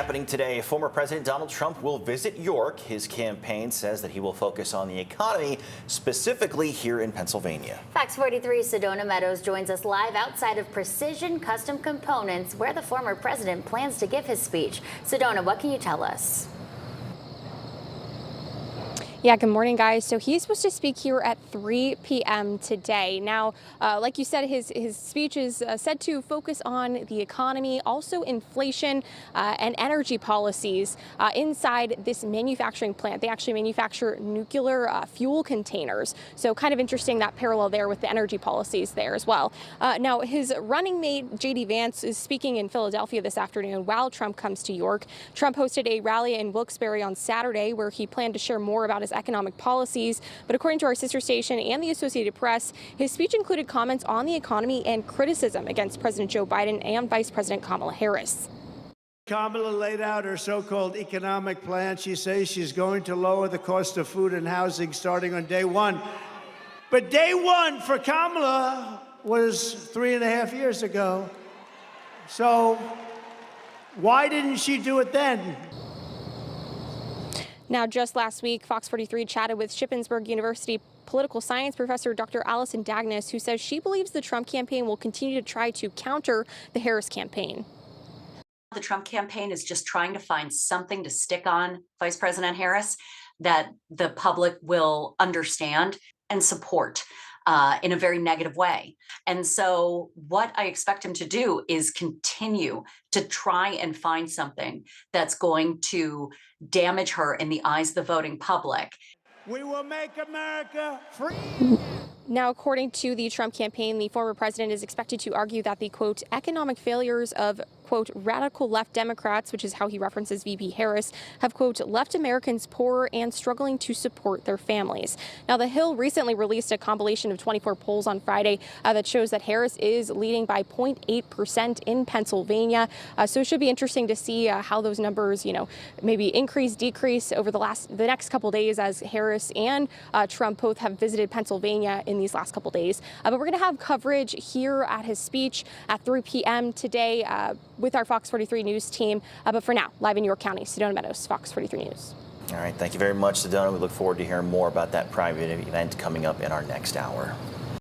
happening today. Former President Donald Trump will visit York. His campaign says that he will focus on the economy, specifically here in Pennsylvania. Fox 43's Sedona Meadows joins us live outside of Precision Custom Components, where the former president plans to give his speech. Sedona, what can you tell us? Yeah, good morning, guys. So he's supposed to speak here at 3 p.m. today. Now, like you said, his speech is said to focus on the economy, also inflation and energy policies inside this manufacturing plant. They actually manufacture nuclear fuel containers. So kind of interesting, that parallel there with the energy policies there as well. Now, his running mate, J.D. Vance, is speaking in Philadelphia this afternoon while Trump comes to York. Trump hosted a rally in Wilkes-Barre on Saturday where he planned to share more about his economic policies. But according to our sister station and the Associated Press, his speech included comments on the economy and criticism against President Joe Biden and Vice President Kamala Harris. Kamala laid out her so-called economic plan. She says she's going to lower the cost of food and housing starting on day one. But day one for Kamala was 3.5 years ago. So why didn't she do it then? Now, just last week, Fox 43 chatted with Shippensburg University political science professor Dr. Allison Dagnes, who says she believes the Trump campaign will continue to try to counter the Harris campaign. The Trump campaign is just trying to find something to stick on Vice President Harris that the public will understand and support in a very negative way. And so what I expect him to do is continue to try and find something that's going to damage her in the eyes of the voting public. We will make America free. Now, according to the Trump campaign, the former president is expected to argue that the, quote, economic failures of, quote, radical left Democrats, which is how he references VP Harris, have, quote, left Americans poorer and struggling to support their families. Now, The Hill recently released a compilation of 24 polls on Friday that shows that Harris is leading by 0.8% in Pennsylvania. So it should be interesting to see how those numbers, maybe increase, decrease over the next couple days as Harris and Trump both have visited Pennsylvania in these last couple days. But we're going to have coverage here at his speech at 3 p.m. today with our Fox 43 News team. But for now, live in York County, Sedona Meadows, Fox 43 News. All right. Thank you very much, Sedona. We look forward to hearing more about that private event coming up in our next hour.